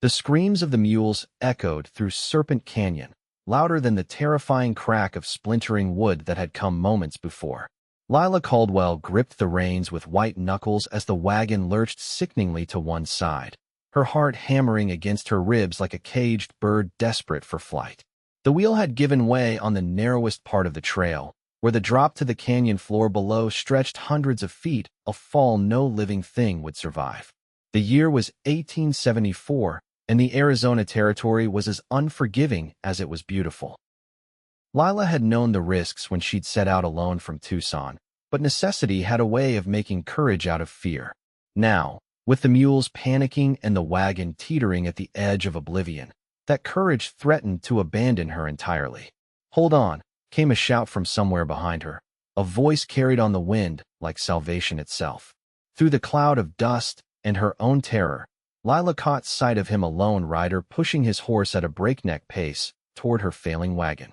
The screams of the mules echoed through Serpent Canyon, louder than the terrifying crack of splintering wood that had come moments before. Lila Caldwell gripped the reins with white knuckles as the wagon lurched sickeningly to one side, her heart hammering against her ribs like a caged bird desperate for flight. The wheel had given way on the narrowest part of the trail, where the drop to the canyon floor below stretched hundreds of feet, a fall no living thing would survive. The year was 1874, and the Arizona Territory was as unforgiving as it was beautiful. Lila had known the risks when she'd set out alone from Tucson, but necessity had a way of making courage out of fear. Now, with the mules panicking and the wagon teetering at the edge of oblivion, that courage threatened to abandon her entirely. "Hold on," came a shout from somewhere behind her, a voice carried on the wind like salvation itself. Through the cloud of dust and her own terror, Lila caught sight of him, a lone rider pushing his horse at a breakneck pace toward her failing wagon.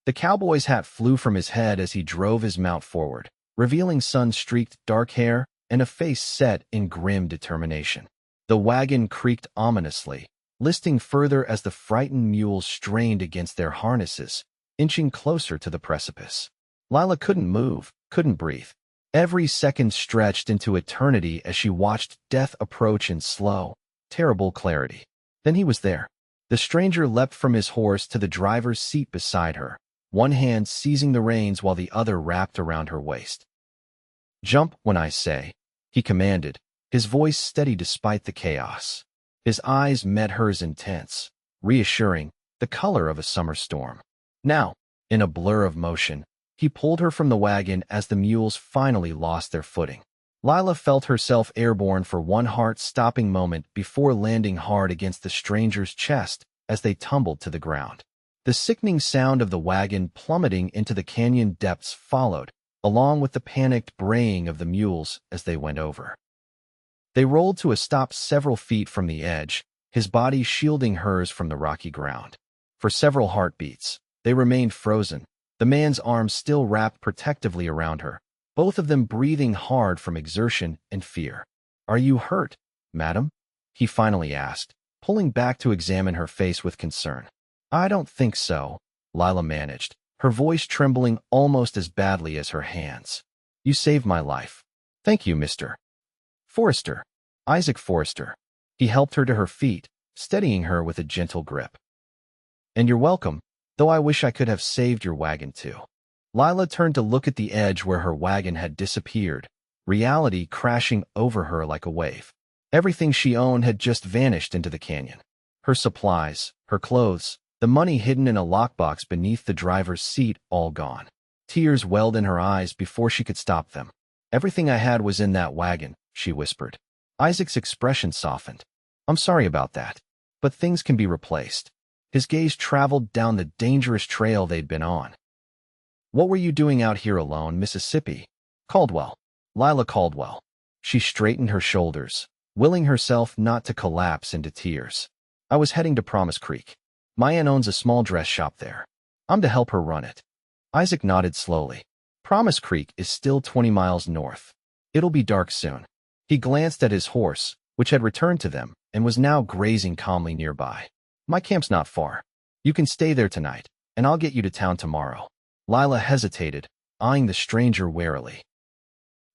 The cowboy's hat flew from his head as he drove his mount forward, revealing sun-streaked dark hair and a face set in grim determination. The wagon creaked ominously, listing further as the frightened mules strained against their harnesses, inching closer to the precipice. Lila couldn't move, couldn't breathe. Every second stretched into eternity as she watched death approach in slow, terrible clarity. Then he was there. The stranger leapt from his horse to the driver's seat beside her, one hand seizing the reins while the other wrapped around her waist. "Jump when I say," he commanded, his voice steady despite the chaos. His eyes met hers, intense, reassuring, the color of a summer storm. Now, in a blur of motion, he pulled her from the wagon as the mules finally lost their footing. Lila felt herself airborne for one heart-stopping moment before landing hard against the stranger's chest as they tumbled to the ground. The sickening sound of the wagon plummeting into the canyon depths followed, along with the panicked braying of the mules as they went over. They rolled to a stop several feet from the edge, his body shielding hers from the rocky ground. For several heartbeats, they remained frozen, the man's arms still wrapped protectively around her, both of them breathing hard from exertion and fear. "Are you hurt, madam?" he finally asked, pulling back to examine her face with concern. "I don't think so," Lila managed, her voice trembling almost as badly as her hands. "You saved my life. Thank you, Mr. Forrester. Isaac Forrester." He helped her to her feet, steadying her with a gentle grip. "And you're welcome, though I wish I could have saved your wagon too." Lila turned to look at the edge where her wagon had disappeared, reality crashing over her like a wave. Everything she owned had just vanished into the canyon. Her supplies, her clothes, the money hidden in a lockbox beneath the driver's seat, all gone. Tears welled in her eyes before she could stop them. "Everything I had was in that wagon," she whispered. Isaac's expression softened. "I'm sorry about that, but things can be replaced." His gaze traveled down the dangerous trail they'd been on. "What were you doing out here alone, Mississippi?" "Caldwell. Lila Caldwell." She straightened her shoulders, willing herself not to collapse into tears. "I was heading to Promise Creek. My aunt owns a small dress shop there. I'm to help her run it." Isaac nodded slowly. "Promise Creek is still 20 miles north. It'll be dark soon." He glanced at his horse, which had returned to them and was now grazing calmly nearby. "My camp's not far. You can stay there tonight, and I'll get you to town tomorrow." Lila hesitated, eyeing the stranger warily.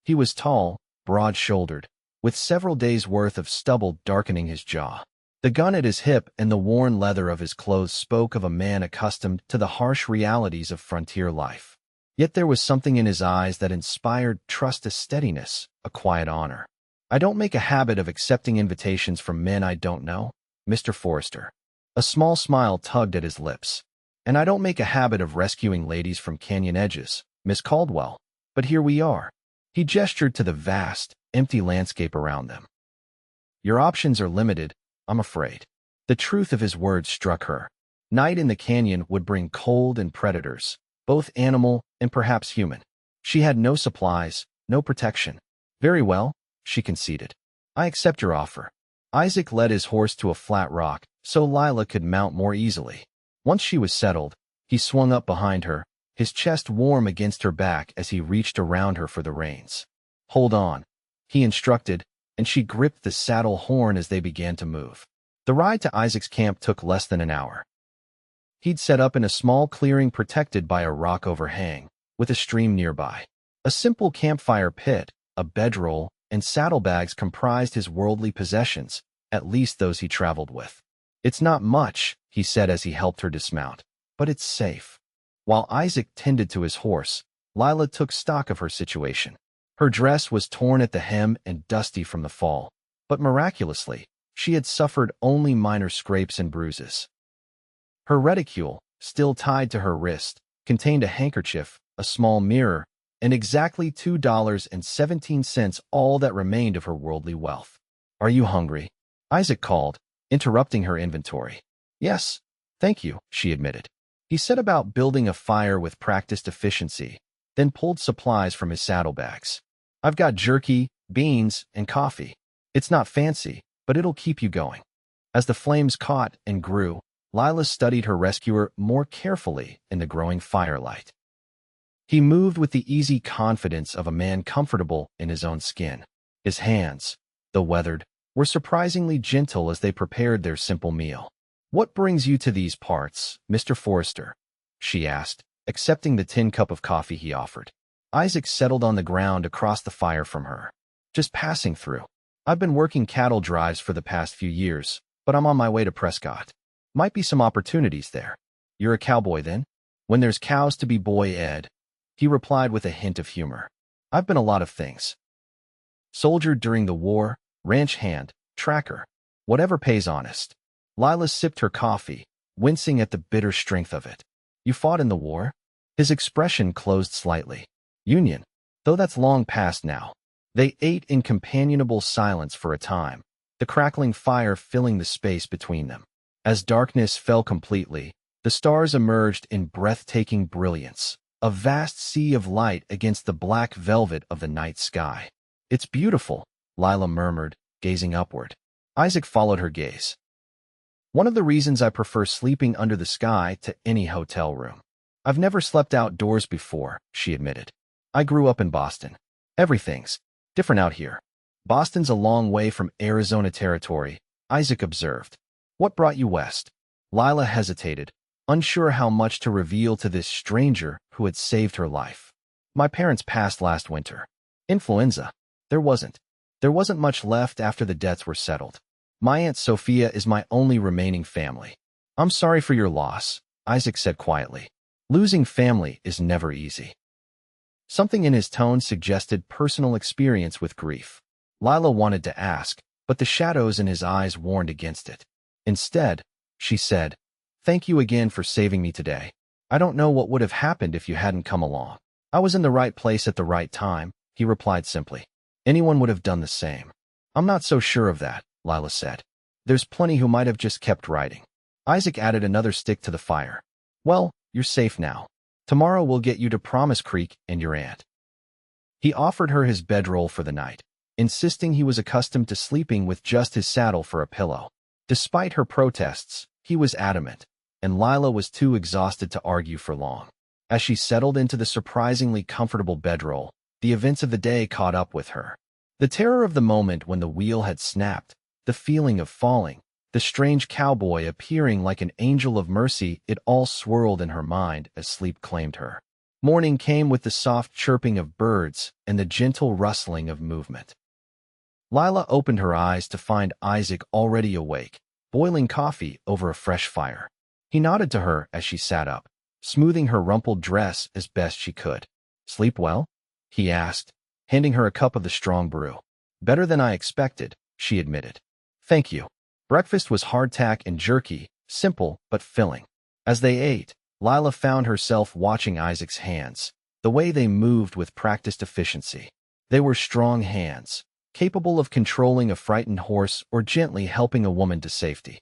He was tall, broad-shouldered, with several days' worth of stubble darkening his jaw. The gun at his hip and the worn leather of his clothes spoke of a man accustomed to the harsh realities of frontier life. Yet there was something in his eyes that inspired trust, a steadiness, a quiet honor. "I don't make a habit of accepting invitations from men I don't know, Mr. Forrester." A small smile tugged at his lips. "And I don't make a habit of rescuing ladies from canyon edges, Miss Caldwell. But here we are." He gestured to the vast, empty landscape around them. "Your options are limited, I'm afraid." The truth of his words struck her. Night in the canyon would bring cold and predators, both animal and perhaps human. She had no supplies, no protection. "Very well," she conceded. "I accept your offer." Isaac led his horse to a flat rock so Lila could mount more easily. Once she was settled, he swung up behind her, his chest warm against her back as he reached around her for the reins. "Hold on," he instructed, and she gripped the saddle horn as they began to move. The ride to Isaac's camp took less than an hour. He'd set up in a small clearing protected by a rock overhang, with a stream nearby. A simple campfire pit, a bedroll, and saddlebags comprised his worldly possessions, at least those he traveled with. "It's not much," he said as he helped her dismount, "but it's safe." While Isaac tended to his horse, Lila took stock of her situation. Her dress was torn at the hem and dusty from the fall, but miraculously, she had suffered only minor scrapes and bruises. Her reticule, still tied to her wrist, contained a handkerchief, a small mirror, and exactly $2.17, all that remained of her worldly wealth. "Are you hungry?" Isaac called, interrupting her inventory. "Yes, thank you," she admitted. He set about building a fire with practiced efficiency, then pulled supplies from his saddlebags. "I've got jerky, beans, and coffee. It's not fancy, but it'll keep you going." As the flames caught and grew, Lila studied her rescuer more carefully in the growing firelight. He moved with the easy confidence of a man comfortable in his own skin. His hands, though weathered, were surprisingly gentle as they prepared their simple meal. "What brings you to these parts, Mr. Forrester?" she asked, accepting the tin cup of coffee he offered. Isaac settled on the ground across the fire from her. "Just passing through. I've been working cattle drives for the past few years, but I'm on my way to Prescott. Might be some opportunities there." "You're a cowboy then?" "When there's cows to be, boy Ed," he replied with a hint of humor. "I've been a lot of things. Soldier during the war, ranch hand, tracker, whatever pays honest." Lila sipped her coffee, wincing at the bitter strength of it. "You fought in the war?" His expression closed slightly. "Union, though that's long past now." They ate in companionable silence for a time, the crackling fire filling the space between them. As darkness fell completely, the stars emerged in breathtaking brilliance, a vast sea of light against the black velvet of the night sky. "It's beautiful," Lila murmured, gazing upward. Isaac followed her gaze. "One of the reasons I prefer sleeping under the sky to any hotel room. I've never slept outdoors before," she admitted. "I grew up in Boston. Everything's different out here." "Boston's a long way from Arizona territory," Isaac observed. "What brought you west?" Lila hesitated, unsure how much to reveal to this stranger who had saved her life. "My parents passed last winter. Influenza. There wasn't much left after the debts were settled. My Aunt Sophia is my only remaining family." "I'm sorry for your loss," Isaac said quietly. "Losing family is never easy." Something in his tone suggested personal experience with grief. Lila wanted to ask, but the shadows in his eyes warned against it. Instead, she said, "Thank you again for saving me today. I don't know what would have happened if you hadn't come along." "I was in the right place at the right time," he replied simply. "Anyone would have done the same." "I'm not so sure of that," Lila said. "There's plenty who might have just kept riding." Isaac added another stick to the fire. "Well, you're safe now. Tomorrow we'll get you to Promise Creek and your aunt." He offered her his bedroll for the night, insisting he was accustomed to sleeping with just his saddle for a pillow. Despite her protests, he was adamant, and Lila was too exhausted to argue for long. As she settled into the surprisingly comfortable bedroll, the events of the day caught up with her. The terror of the moment when the wheel had snapped, the feeling of falling, the strange cowboy appearing like an angel of mercy, it all swirled in her mind as sleep claimed her. Morning came with the soft chirping of birds and the gentle rustling of movement. Lila opened her eyes to find Isaac already awake, boiling coffee over a fresh fire. He nodded to her as she sat up, smoothing her rumpled dress as best she could. "Sleep well?" he asked, handing her a cup of the strong brew. "Better than I expected," she admitted. "Thank you." Breakfast was hardtack and jerky, simple but filling. As they ate, Lila found herself watching Isaac's hands, the way they moved with practiced efficiency. They were strong hands, capable of controlling a frightened horse or gently helping a woman to safety.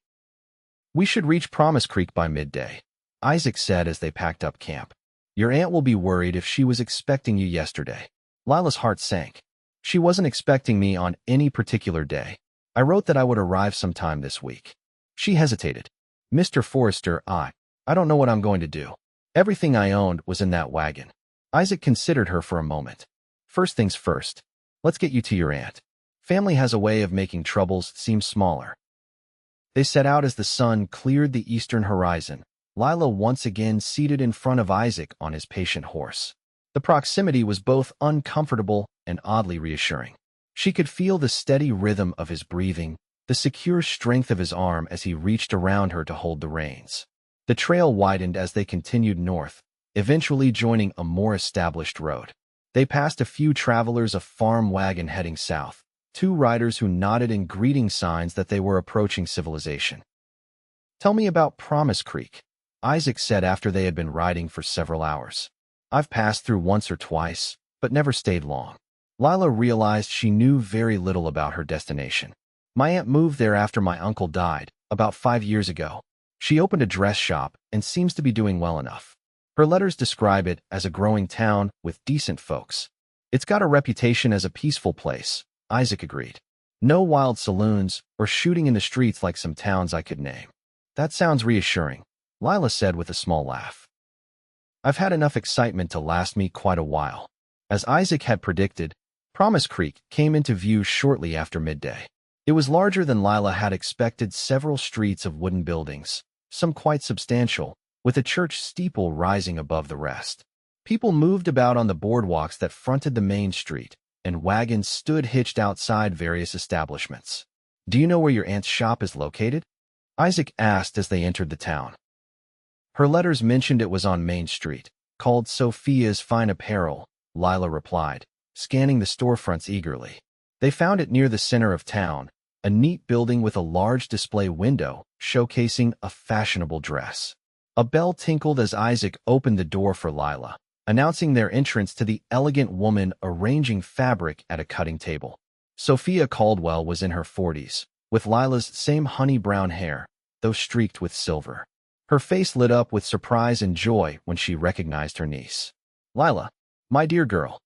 "We should reach Promise Creek by midday," Isaac said as they packed up camp. "Your aunt will be worried if she was expecting you yesterday." Lila's heart sank. She wasn't expecting me on any particular day. I wrote that I would arrive sometime this week. She hesitated. "Mr. Forrester, I don't know what I'm going to do. Everything I owned was in that wagon." Isaac considered her for a moment. "First things first. Let's get you to your aunt. Family has a way of making troubles seem smaller." They set out as the sun cleared the eastern horizon, Lila once again seated in front of Isaac on his patient horse. The proximity was both uncomfortable and oddly reassuring. She could feel the steady rhythm of his breathing, the secure strength of his arm as he reached around her to hold the reins. The trail widened as they continued north, eventually joining a more established road. They passed a few travelers, a farm wagon heading south, two riders who nodded in greeting signs that they were approaching civilization. "Tell me about Promise Creek," Isaac said after they had been riding for several hours. "I've passed through once or twice, but never stayed long." Lila realized she knew very little about her destination. "My aunt moved there after my uncle died, about 5 years ago. She opened a dress shop and seems to be doing well enough. Her letters describe it as a growing town with decent folks. It's got a reputation as a peaceful place," Isaac agreed. "No wild saloons or shooting in the streets like some towns I could name." "That sounds reassuring," Lila said with a small laugh. "I've had enough excitement to last me quite a while." As Isaac had predicted, Promise Creek came into view shortly after midday. It was larger than Lila had expected, several streets of wooden buildings, some quite substantial, with a church steeple rising above the rest. People moved about on the boardwalks that fronted the main street, and wagons stood hitched outside various establishments. "Do you know where your aunt's shop is located?" Isaac asked as they entered the town. "Her letters mentioned it was on Main Street, called Sophia's Fine Apparel," Lila replied, scanning the storefronts eagerly. They found it near the center of town, a neat building with a large display window showcasing a fashionable dress. A bell tinkled as Isaac opened the door for Lila, announcing their entrance to the elegant woman arranging fabric at a cutting table. Sophia Caldwell was in her 40s, with Lila's same honey-brown hair, though streaked with silver. Her face lit up with surprise and joy when she recognized her niece. "Lila, my dear girl."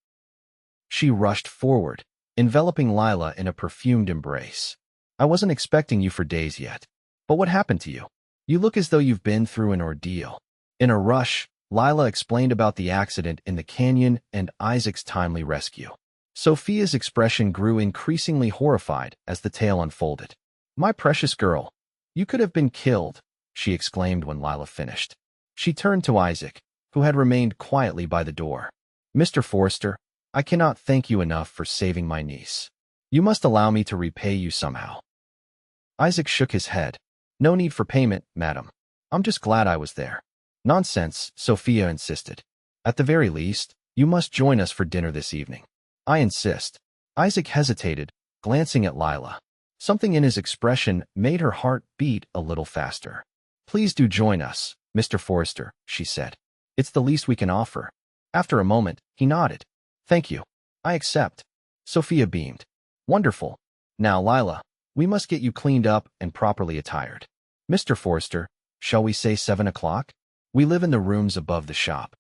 She rushed forward, enveloping Lila in a perfumed embrace. "I wasn't expecting you for days yet. But what happened to you? You look as though you've been through an ordeal." In a rush, Lila explained about the accident in the canyon and Isaac's timely rescue. Sophia's expression grew increasingly horrified as the tale unfolded. "My precious girl, you could have been killed," she exclaimed when Lila finished. She turned to Isaac, who had remained quietly by the door. "Mr. Forrester, I cannot thank you enough for saving my niece. You must allow me to repay you somehow." Isaac shook his head. "No need for payment, madam. I'm just glad I was there." "Nonsense," Sophia insisted. "At the very least, you must join us for dinner this evening." "I insist." Isaac hesitated, glancing at Lila. Something in his expression made her heart beat a little faster. "Please do join us, Mr. Forrester," she said. "It's the least we can offer." After a moment, he nodded. "Thank you. I accept." Sophia beamed. "Wonderful. Now, Lila, we must get you cleaned up and properly attired. Mr. Forrester, shall we say 7 o'clock? We live in the rooms above the shop."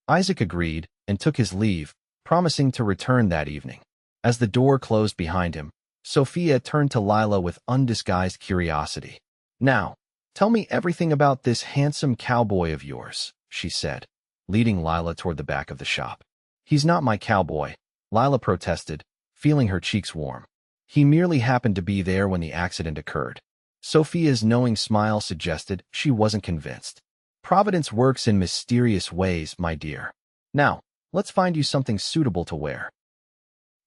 Isaac agreed and took his leave, promising to return that evening. As the door closed behind him, Sophia turned to Lila with undisguised curiosity. "Now, tell me everything about this handsome cowboy of yours," she said, leading Lila toward the back of the shop. "He's not my cowboy," Lila protested, feeling her cheeks warm. "He merely happened to be there when the accident occurred." Sophia's knowing smile suggested she wasn't convinced. "Providence works in mysterious ways, my dear. Now, let's find you something suitable to wear."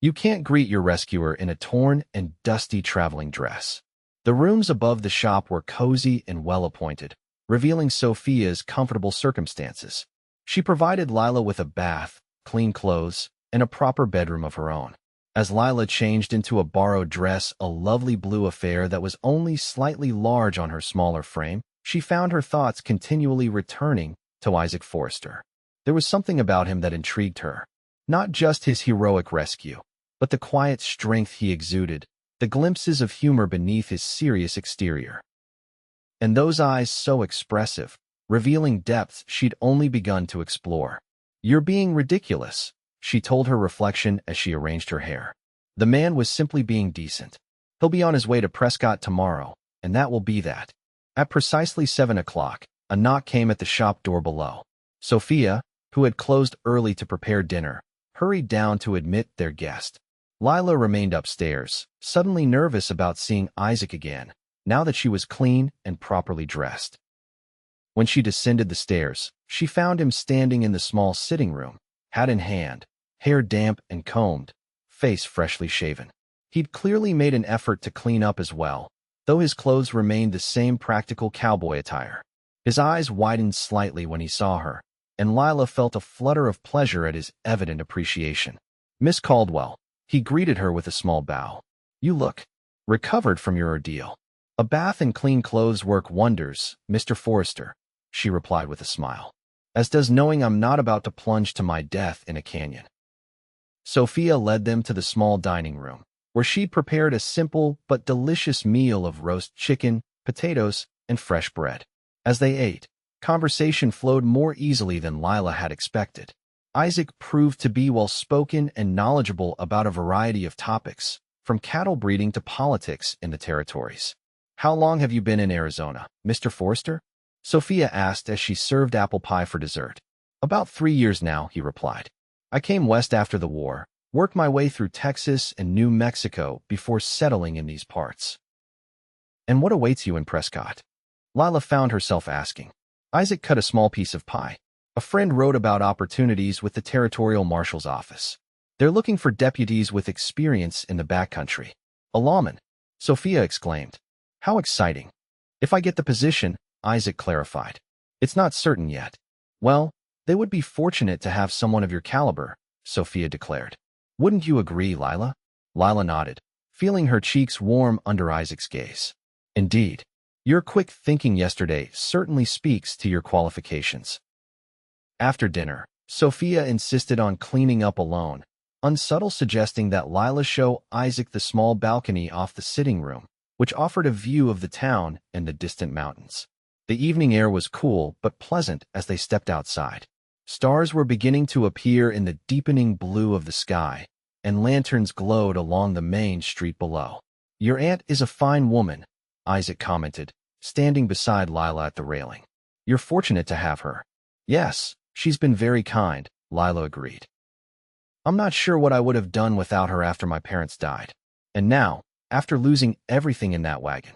You can't greet your rescuer in a torn and dusty traveling dress. The rooms above the shop were cozy and well-appointed, revealing Sophia's comfortable circumstances. She provided Lila with a bath, clean clothes, and a proper bedroom of her own. As Lila changed into a borrowed dress, a lovely blue affair that was only slightly large on her smaller frame, she found her thoughts continually returning to Isaac Forrester. There was something about him that intrigued her. Not just his heroic rescue, but the quiet strength he exuded, the glimpses of humor beneath his serious exterior. And those eyes so expressive, revealing depths she'd only begun to explore. "You're being ridiculous," she told her reflection as she arranged her hair. "The man was simply being decent. He'll be on his way to Prescott tomorrow, and that will be that." At precisely 7 o'clock, a knock came at the shop door below. Sophia, who had closed early to prepare dinner, hurried down to admit their guest. Lila remained upstairs, suddenly nervous about seeing Isaac again. now that she was clean and properly dressed. When she descended the stairs, she found him standing in the small sitting room, hat in hand, hair damp and combed, face freshly shaven. He'd clearly made an effort to clean up as well, though his clothes remained the same practical cowboy attire. His eyes widened slightly when he saw her, and Lila felt a flutter of pleasure at his evident appreciation. "Miss Caldwell," he greeted her with a small bow. "You look recovered from your ordeal." "A bath and clean clothes work wonders, Mr. Forrester," she replied with a smile. "As does knowing I'm not about to plunge to my death in a canyon." Sophia led them to the small dining room, where she'd prepared a simple but delicious meal of roast chicken, potatoes, and fresh bread. As they ate, conversation flowed more easily than Lila had expected. Isaac proved to be well-spoken and knowledgeable about a variety of topics, from cattle breeding to politics in the territories. "How long have you been in Arizona, Mr. Forrester?" Sophia asked as she served apple pie for dessert. "About 3 years now," he replied. "I came west after the war, worked my way through Texas and New Mexico before settling in these parts." "And what awaits you in Prescott?" Lila found herself asking. Isaac cut a small piece of pie. "A friend wrote about opportunities with the Territorial Marshal's office. They're looking for deputies with experience in the backcountry." "A lawman," Sophia exclaimed. "How exciting." "If I get the position," Isaac clarified. "It's not certain yet." "Well, they would be fortunate to have someone of your caliber," Sophia declared. "Wouldn't you agree, Lila?" Lila nodded, feeling her cheeks warm under Isaac's gaze. "Indeed. Your quick thinking yesterday certainly speaks to your qualifications." After dinner, Sophia insisted on cleaning up alone, unsubtle suggesting that Lila show Isaac the small balcony off the sitting room, which offered a view of the town and the distant mountains. The evening air was cool but pleasant as they stepped outside. Stars were beginning to appear in the deepening blue of the sky, and lanterns glowed along the main street below. "Your aunt is a fine woman," Isaac commented, standing beside Lila at the railing. "You're fortunate to have her." "Yes, she's been very kind," Lila agreed. "I'm not sure what I would have done without her after my parents died. And now, after losing everything in that wagon."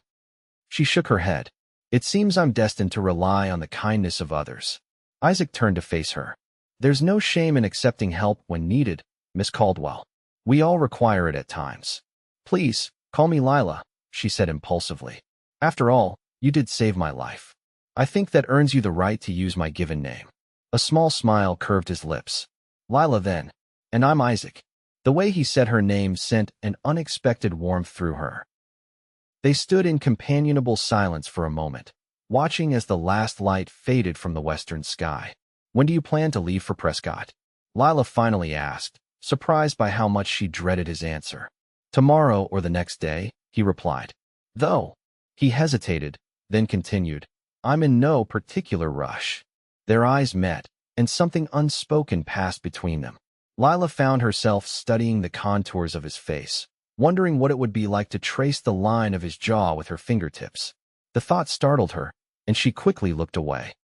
She shook her head. "It seems I'm destined to rely on the kindness of others." Isaac turned to face her. "There's no shame in accepting help when needed, Miss Caldwell. We all require it at times." "Please, call me Lila," she said impulsively. "After all, you did save my life. I think that earns you the right to use my given name." A small smile curved his lips. "Lila then. And I'm Isaac." The way he said her name sent an unexpected warmth through her. They stood in companionable silence for a moment, watching as the last light faded from the western sky. "When do you plan to leave for Prescott?" Lila finally asked, surprised by how much she dreaded his answer. "Tomorrow or the next day," he replied. "Though." He hesitated, then continued, "I'm in no particular rush." Their eyes met, and something unspoken passed between them. Lila found herself studying the contours of his face, wondering what it would be like to trace the line of his jaw with her fingertips. The thought startled her, and she quickly looked away.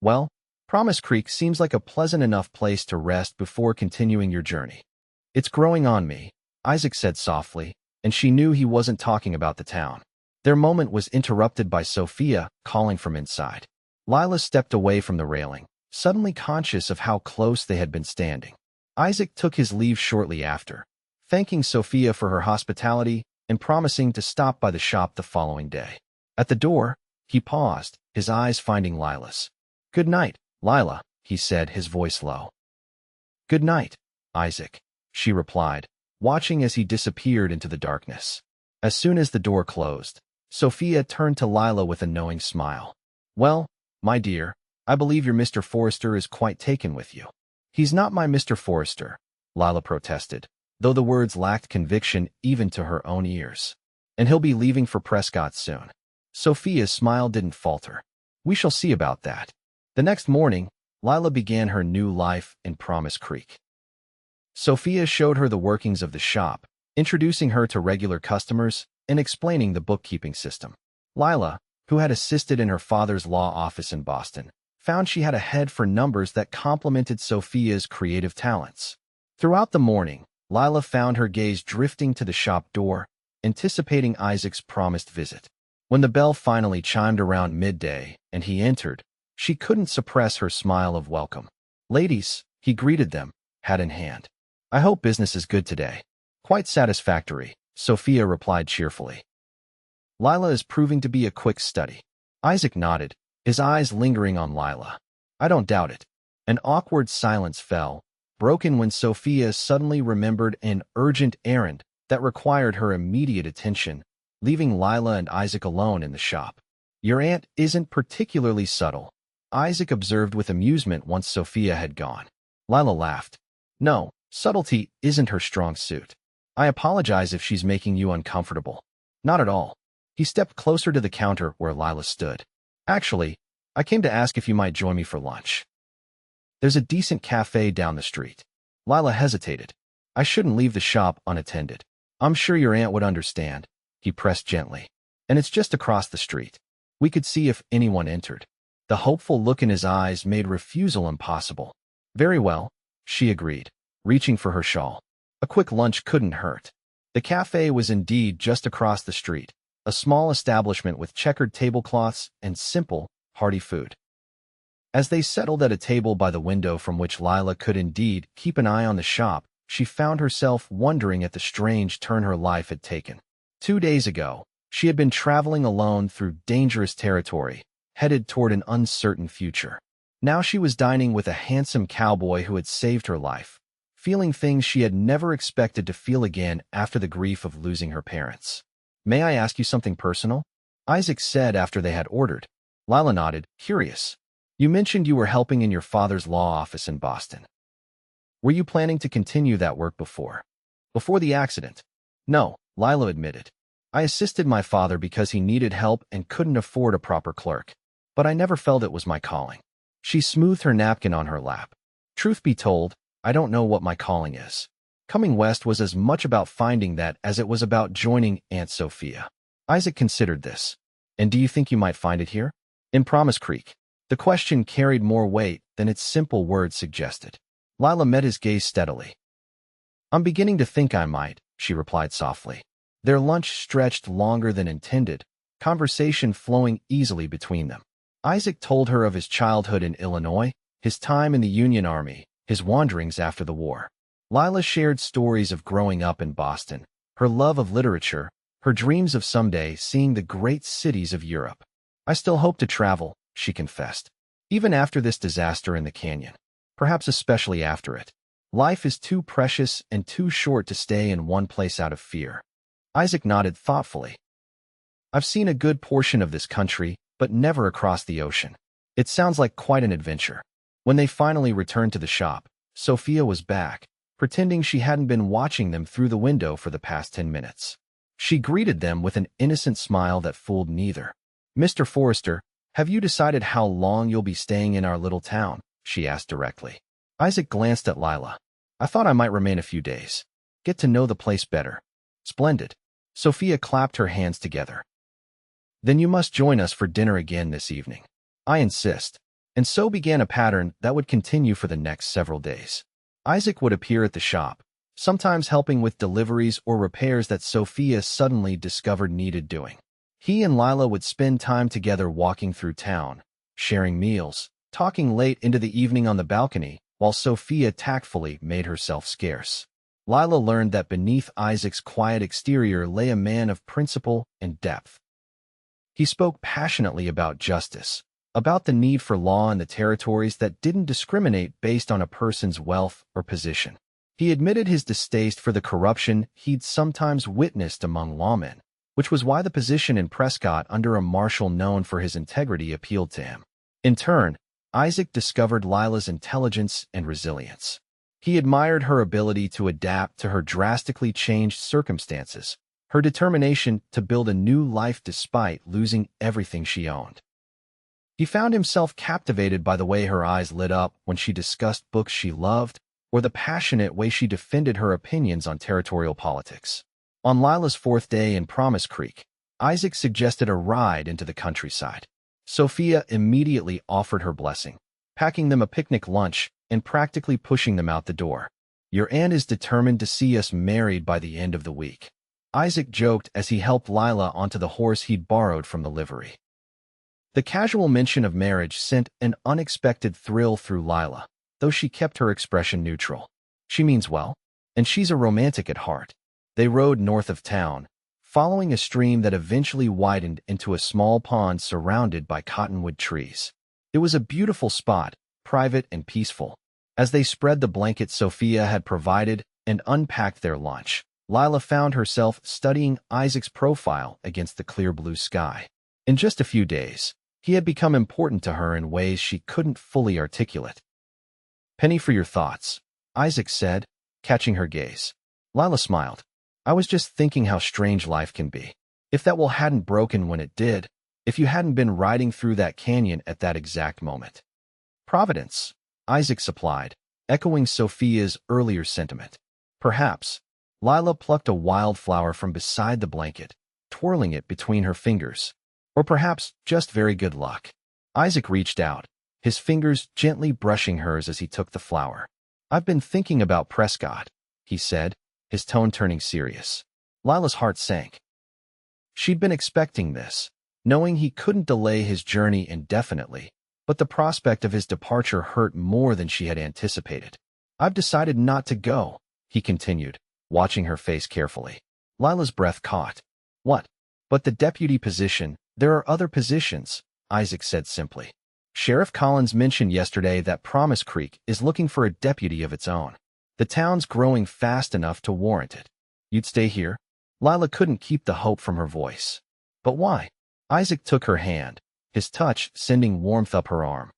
"Well, Promise Creek seems like a pleasant enough place to rest before continuing your journey." "It's growing on me," Isaac said softly, and she knew he wasn't talking about the town. Their moment was interrupted by Sophia calling from inside. Lila stepped away from the railing, suddenly conscious of how close they had been standing. Isaac took his leave shortly after, thanking Sophia for her hospitality and promising to stop by the shop the following day. At the door, he paused, his eyes finding Lila's. "Good night, Lila," he said, his voice low. "Good night, Isaac," she replied, watching as he disappeared into the darkness. As soon as the door closed, Sophia turned to Lila with a knowing smile. "Well, my dear, I believe your Mr. Forrester is quite taken with you." "He's not my Mr. Forrester," Lila protested, though the words lacked conviction even to her own ears. "And he'll be leaving for Prescott soon." Sophia's smile didn't falter. "We shall see about that." The next morning, Lila began her new life in Promise Creek. Sophia showed her the workings of the shop, introducing her to regular customers and explaining the bookkeeping system. Lila, who had assisted in her father's law office in Boston, found she had a head for numbers that complemented Sophia's creative talents. Throughout the morning, Lila found her gaze drifting to the shop door, anticipating Isaac's promised visit. When the bell finally chimed around midday and he entered, she couldn't suppress her smile of welcome. "Ladies," he greeted them, hat in hand. "I hope business is good today." "Quite satisfactory," Sophia replied cheerfully. "Lila is proving to be a quick study." Isaac nodded, his eyes lingering on Lila. "I don't doubt it." An awkward silence fell, broken when Sophia suddenly remembered an urgent errand that required her immediate attention, leaving Lila and Isaac alone in the shop. "Your aunt isn't particularly subtle," Isaac observed with amusement once Sophia had gone. Lila laughed. "No, subtlety isn't her strong suit. I apologize if she's making you uncomfortable." "Not at all." He stepped closer to the counter where Lila stood. "Actually, I came to ask if you might join me for lunch. There's a decent cafe down the street." Lila hesitated. "I shouldn't leave the shop unattended." "I'm sure your aunt would understand," he pressed gently. "And it's just across the street. We could see if anyone entered." The hopeful look in his eyes made refusal impossible. "Very well," she agreed, reaching for her shawl. A quick lunch couldn't hurt. The cafe was indeed just across the street, a small establishment with checkered tablecloths and simple, hearty food. As they settled at a table by the window from which Lila could indeed keep an eye on the shop, she found herself wondering at the strange turn her life had taken. 2 days ago, she had been traveling alone through dangerous territory, headed toward an uncertain future. Now she was dining with a handsome cowboy who had saved her life, feeling things she had never expected to feel again after the grief of losing her parents. "May I ask you something personal?" Isaac said after they had ordered. Lila nodded, curious. "You mentioned you were helping in your father's law office in Boston. Were you planning to continue that work before the accident?" "No," Lila admitted. "I assisted my father because he needed help and couldn't afford a proper clerk. But I never felt it was my calling." She smoothed her napkin on her lap. "Truth be told, I don't know what my calling is. Coming west was as much about finding that as it was about joining Aunt Sophia." Isaac considered this. "And do you think you might find it here?" "In Promise Creek." The question carried more weight than its simple words suggested. Lila met his gaze steadily. "I'm beginning to think I might," she replied softly. Their lunch stretched longer than intended, conversation flowing easily between them. Isaac told her of his childhood in Illinois, his time in the Union Army, his wanderings after the war. Lila shared stories of growing up in Boston, her love of literature, her dreams of someday seeing the great cities of Europe. "I still hope to travel," she confessed, "even after this disaster in the canyon. Perhaps especially after it. Life is too precious and too short to stay in one place out of fear." Isaac nodded thoughtfully. "I've seen a good portion of this country, but never across the ocean. It sounds like quite an adventure." When they finally returned to the shop, Sophia was back, pretending she hadn't been watching them through the window for the past 10 minutes. She greeted them with an innocent smile that fooled neither. "Mr. Forrester, have you decided how long you'll be staying in our little town?" she asked directly. Isaac glanced at Lila. "I thought I might remain a few days. Get to know the place better." "Splendid." Sophia clapped her hands together. "Then you must join us for dinner again this evening." "I insist." And so began a pattern that would continue for the next several days. Isaac would appear at the shop, sometimes helping with deliveries or repairs that Sophia suddenly discovered needed doing. He and Lila would spend time together walking through town, sharing meals, talking late into the evening on the balcony, while Sophia tactfully made herself scarce. Lila learned that beneath Isaac's quiet exterior lay a man of principle and depth. He spoke passionately about justice, about the need for law in the territories that didn't discriminate based on a person's wealth or position. He admitted his distaste for the corruption he'd sometimes witnessed among lawmen, which was why the position in Prescott under a marshal known for his integrity appealed to him. In turn, Isaac discovered Lila's intelligence and resilience. He admired her ability to adapt to her drastically changed circumstances, her determination to build a new life despite losing everything she owned. He found himself captivated by the way her eyes lit up when she discussed books she loved, or the passionate way she defended her opinions on territorial politics. On Lila's 4th day in Promise Creek, Isaac suggested a ride into the countryside. Sophia immediately offered her blessing, packing them a picnic lunch and practically pushing them out the door. "Your aunt is determined to see us married by the end of the week." Isaac joked as he helped Lila onto the horse he'd borrowed from the livery. The casual mention of marriage sent an unexpected thrill through Lila, though she kept her expression neutral. She means well, and she's a romantic at heart. They rode north of town, following a stream that eventually widened into a small pond surrounded by cottonwood trees. It was a beautiful spot, private and peaceful. As they spread the blanket Sophia had provided and unpacked their lunch, Lila found herself studying Isaac's profile against the clear blue sky. In just a few days, he had become important to her in ways she couldn't fully articulate. "Penny for your thoughts," Isaac said, catching her gaze. Lila smiled. "I was just thinking how strange life can be. If that wall hadn't broken when it did, if you hadn't been riding through that canyon at that exact moment." "Providence," Isaac supplied, echoing Sophia's earlier sentiment. "Perhaps." Lila plucked a wildflower from beside the blanket, twirling it between her fingers. "Or perhaps just very good luck." Isaac reached out, his fingers gently brushing hers as he took the flower. "I've been thinking about Prescott," he said, his tone turning serious. Lila's heart sank. She'd been expecting this, knowing he couldn't delay his journey indefinitely, but the prospect of his departure hurt more than she had anticipated. "I've decided not to go," he continued, watching her face carefully. Lila's breath caught. "What?" "But the deputy position. There are other positions," Isaac said simply. "Sheriff Collins mentioned yesterday that Promise Creek is looking for a deputy of its own. The town's growing fast enough to warrant it. You'd stay here?" Lila couldn't keep the hope from her voice. "But why?" Isaac took her hand, his touch sending warmth up her arm.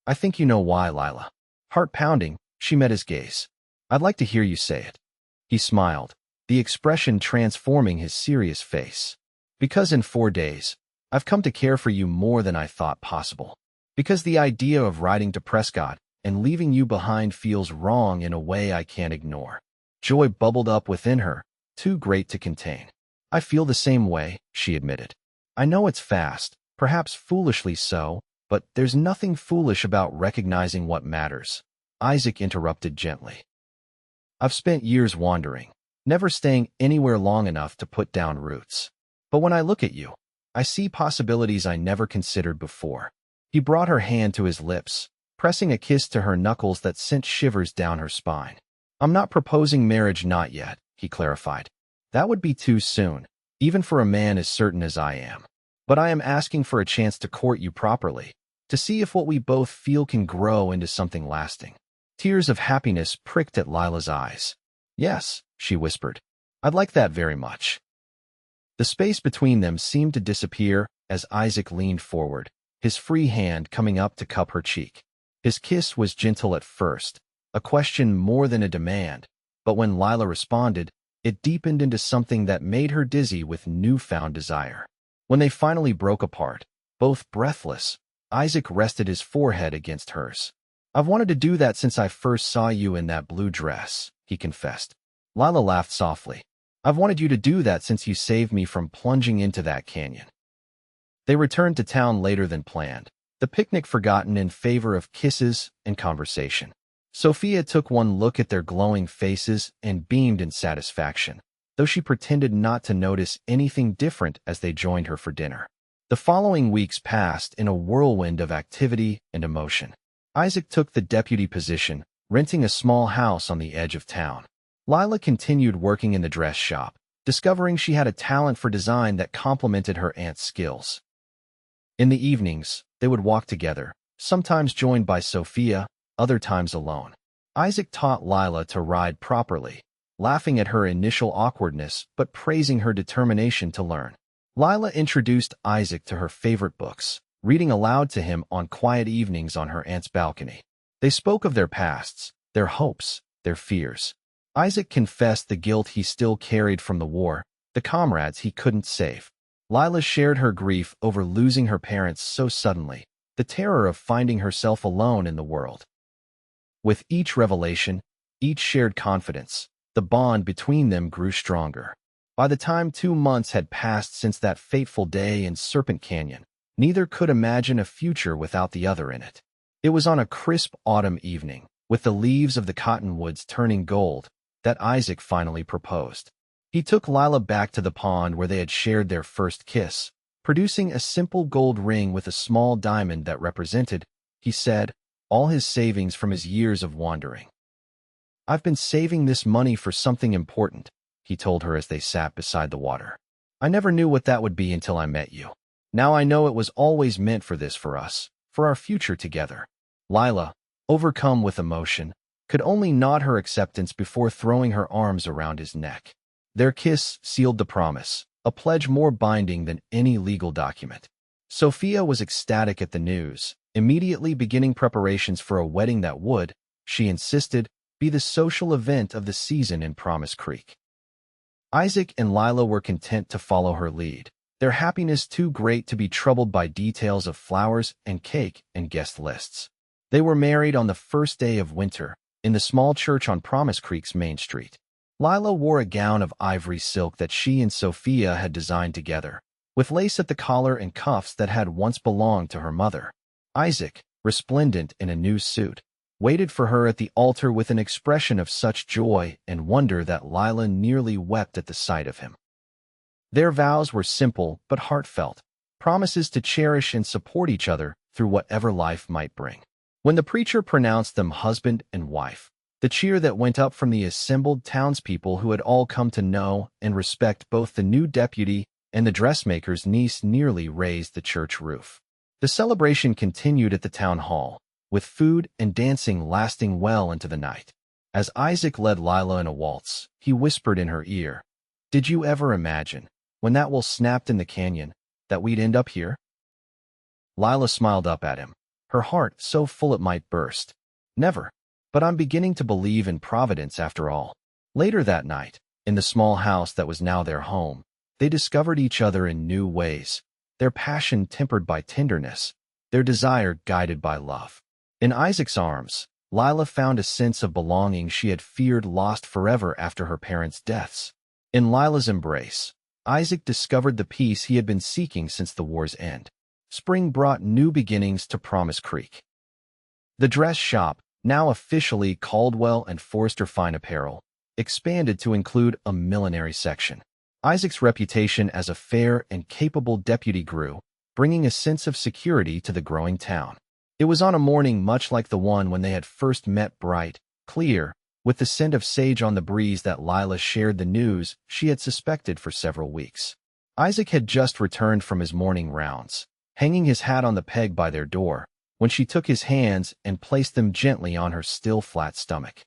"I think you know why, Lila." Heart pounding, she met his gaze. "I'd like to hear you say it." He smiled, the expression transforming his serious face. "Because in 4 days, I've come to care for you more than I thought possible. Because the idea of riding to Prescott and leaving you behind feels wrong in a way I can't ignore." Joy bubbled up within her, too great to contain. "I feel the same way," she admitted. "I know it's fast, perhaps foolishly so, but there's nothing foolish about recognizing what matters." Isaac interrupted gently. "I've spent years wandering, never staying anywhere long enough to put down roots. But when I look at you, I see possibilities I never considered before." He brought her hand to his lips, pressing a kiss to her knuckles that sent shivers down her spine. "I'm not proposing marriage, not yet," he clarified. "That would be too soon, even for a man as certain as I am. But I am asking for a chance to court you properly, to see if what we both feel can grow into something lasting." Tears of happiness pricked at Lila's eyes. "Yes," she whispered. "I'd like that very much." The space between them seemed to disappear as Isaac leaned forward, his free hand coming up to cup her cheek. His kiss was gentle at first, a question more than a demand, but when Lila responded, it deepened into something that made her dizzy with newfound desire. When they finally broke apart, both breathless, Isaac rested his forehead against hers. "I've wanted to do that since I first saw you in that blue dress," he confessed. Lila laughed softly. "I've wanted you to do that since you saved me from plunging into that canyon." They returned to town later than planned, the picnic forgotten in favor of kisses and conversation. Sophia took one look at their glowing faces and beamed in satisfaction, though she pretended not to notice anything different as they joined her for dinner. The following weeks passed in a whirlwind of activity and emotion. Isaac took the deputy position, renting a small house on the edge of town. Lila continued working in the dress shop, discovering she had a talent for design that complemented her aunt's skills. In the evenings, they would walk together, sometimes joined by Sophia, other times alone. Isaac taught Lila to ride properly, laughing at her initial awkwardness but praising her determination to learn. Lila introduced Isaac to her favorite books, reading aloud to him on quiet evenings on her aunt's balcony. They spoke of their pasts, their hopes, their fears. Isaac confessed the guilt he still carried from the war, the comrades he couldn't save. Lila shared her grief over losing her parents so suddenly, the terror of finding herself alone in the world. With each revelation, each shared confidence, the bond between them grew stronger. By the time 2 months had passed since that fateful day in Serpent Canyon, neither could imagine a future without the other in it. It was on a crisp autumn evening, with the leaves of the cottonwoods turning gold, that Isaac finally proposed. He took Lila back to the pond where they had shared their first kiss, producing a simple gold ring with a small diamond that represented, he said, all his savings from his years of wandering. "I've been saving this money for something important," he told her as they sat beside the water. "I never knew what that would be until I met you. Now I know it was always meant for this for us, for our future together." Lila, overcome with emotion, could only nod her acceptance before throwing her arms around his neck. Their kiss sealed the promise, a pledge more binding than any legal document. Sophia was ecstatic at the news, immediately beginning preparations for a wedding that would, she insisted, be the social event of the season in Promise Creek. Isaac and Lila were content to follow her lead, their happiness too great to be troubled by details of flowers and cake and guest lists. They were married on the first day of winter, in the small church on Promise Creek's main street. Lila wore a gown of ivory silk that she and Sophia had designed together, with lace at the collar and cuffs that had once belonged to her mother. Isaac, resplendent in a new suit, waited for her at the altar with an expression of such joy and wonder that Lila nearly wept at the sight of him. Their vows were simple but heartfelt, promises to cherish and support each other through whatever life might bring. When the preacher pronounced them husband and wife, the cheer that went up from the assembled townspeople who had all come to know and respect both the new deputy and the dressmaker's niece nearly raised the church roof. The celebration continued at the town hall, with food and dancing lasting well into the night. As Isaac led Lila in a waltz, he whispered in her ear, "Did you ever imagine, when that wool snapped in the canyon, that we'd end up here?" Lila smiled up at him, her heart so full it might burst. "Never. But I'm beginning to believe in Providence after all." Later that night, in the small house that was now their home, they discovered each other in new ways, their passion tempered by tenderness, their desire guided by love. In Isaac's arms, Lila found a sense of belonging she had feared lost forever after her parents' deaths. In Lila's embrace, Isaac discovered the peace he had been seeking since the war's end. Spring brought new beginnings to Promise Creek. The dress shop, now officially Caldwell and Forrester Fine Apparel, expanded to include a millinery section. Isaac's reputation as a fair and capable deputy grew, bringing a sense of security to the growing town. It was on a morning much like the one when they had first met, bright, clear, with the scent of sage on the breeze, that Lila shared the news she had suspected for several weeks. Isaac had just returned from his morning rounds, hanging his hat on the peg by their door, when she took his hands and placed them gently on her still flat stomach.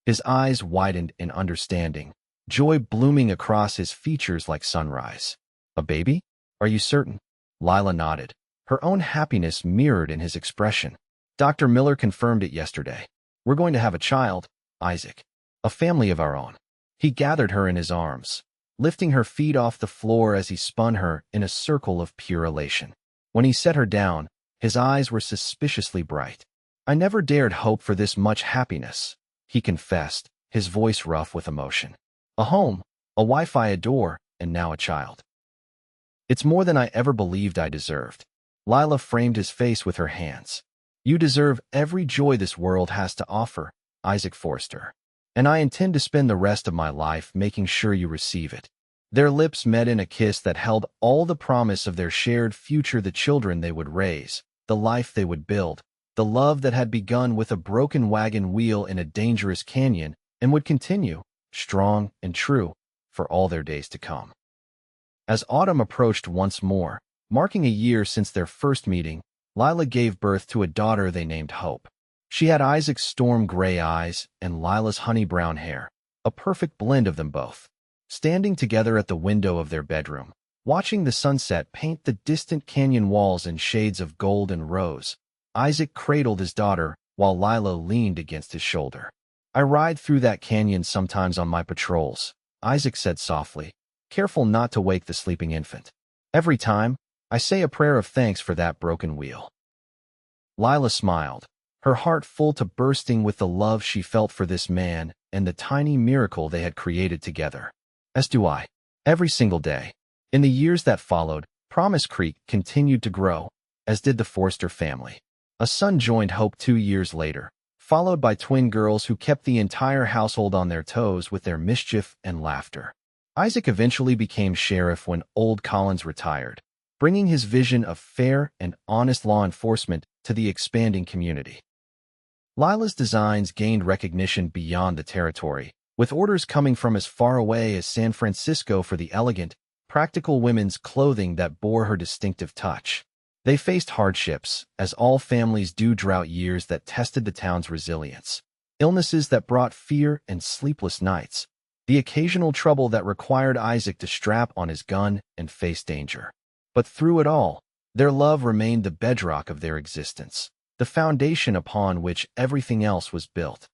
His eyes widened in understanding, joy blooming across his features like sunrise. "A baby? Are you certain?" Lila nodded, her own happiness mirrored in his expression. "Dr. Miller confirmed it yesterday. We're going to have a child, Isaac. A family of our own." He gathered her in his arms, lifting her feet off the floor as he spun her in a circle of pure elation. When he set her down, his eyes were suspiciously bright. "I never dared hope for this much happiness," he confessed, his voice rough with emotion. "A home, a wife I adore, and now a child. It's more than I ever believed I deserved." Lila framed his face with her hands. "You deserve every joy this world has to offer, Isaac Forrester. And I intend to spend the rest of my life making sure you receive it." Their lips met in a kiss that held all the promise of their shared future, the children they would raise, the life they would build, the love that had begun with a broken wagon wheel in a dangerous canyon and would continue, strong and true, for all their days to come. As autumn approached once more, marking a year since their first meeting, Lila gave birth to a daughter they named Hope. She had Isaac's storm gray eyes and Lila's honey brown hair, a perfect blend of them both. Standing together at the window of their bedroom, watching the sunset paint the distant canyon walls in shades of gold and rose, Isaac cradled his daughter while Lila leaned against his shoulder. "I ride through that canyon sometimes on my patrols," Isaac said softly, careful not to wake the sleeping infant. "Every time, I say a prayer of thanks for that broken wheel." Lila smiled, her heart full to bursting with the love she felt for this man and the tiny miracle they had created together. "As do I. Every single day." In the years that followed, Promise Creek continued to grow, as did the Forrester family. A son joined Hope 2 years later, followed by twin girls who kept the entire household on their toes with their mischief and laughter. Isaac eventually became sheriff when Old Collins retired, bringing his vision of fair and honest law enforcement to the expanding community. Lila's designs gained recognition beyond the territory, with orders coming from as far away as San Francisco for the elegant, practical women's clothing that bore her distinctive touch. They faced hardships, as all families do, drought years that tested the town's resilience, illnesses that brought fear and sleepless nights, the occasional trouble that required Isaac to strap on his gun and face danger. But through it all, their love remained the bedrock of their existence, the foundation upon which everything else was built.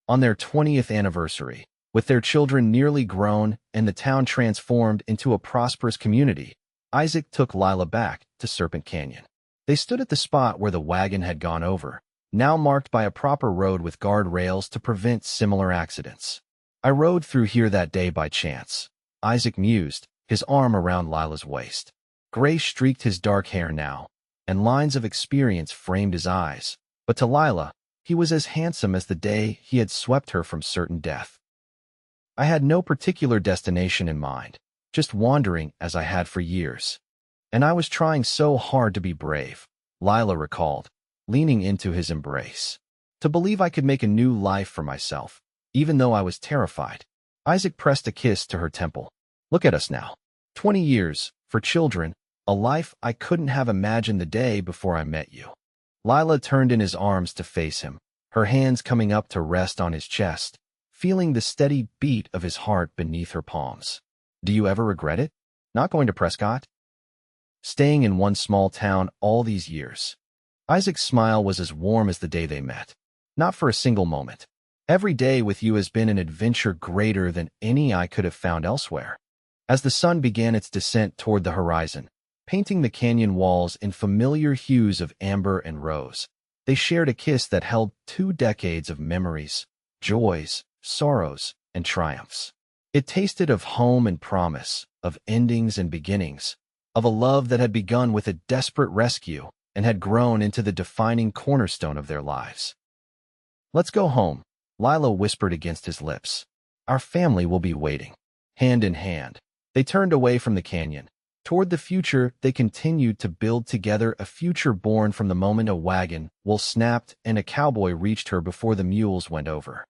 On their 20th anniversary, with their children nearly grown and the town transformed into a prosperous community, Isaac took Lila back to Serpent Canyon. They stood at the spot where the wagon had gone over, now marked by a proper road with guardrails to prevent similar accidents. "I rode through here that day by chance," Isaac mused, his arm around Lila's waist. Gray streaked his dark hair now, and lines of experience framed his eyes. But to Lila, he was as handsome as the day he had swept her from certain death. "I had no particular destination in mind, just wandering as I had for years. And I was trying so hard to be brave," Lila recalled, leaning into his embrace. "To believe I could make a new life for myself, even though I was terrified." Isaac pressed a kiss to her temple. "Look at us now. 20 years, for children, a life I couldn't have imagined the day before I met you." Lila turned in his arms to face him, her hands coming up to rest on his chest, feeling the steady beat of his heart beneath her palms. "Do you ever regret it? Not going to Prescott? Staying in one small town all these years?" Isaac's smile was as warm as the day they met. "Not for a single moment. Every day with you has been an adventure greater than any I could have found elsewhere." As the sun began its descent toward the horizon, painting the canyon walls in familiar hues of amber and rose, they shared a kiss that held 2 decades of memories, joys, sorrows, and triumphs. It tasted of home and promise, of endings and beginnings, of a love that had begun with a desperate rescue and had grown into the defining cornerstone of their lives. "Let's go home," Lila whispered against his lips. "Our family will be waiting." Hand in hand, they turned away from the canyon. Toward the future, they continued to build together, a future born from the moment a wagon, wool snapped, and a cowboy reached her before the mules went over.